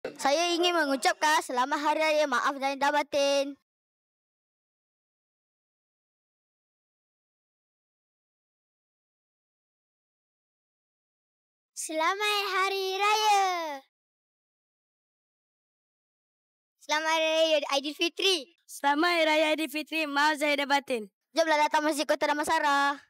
Saya ingin mengucapkan selamat hari raya, maaf zahir dan batin. Selamat hari raya. Selamat hari raya Aidilfitri. Selamat hari raya Aidilfitri, maaf zahir dan batin. Jomlah datang Masjid Kota Damansara.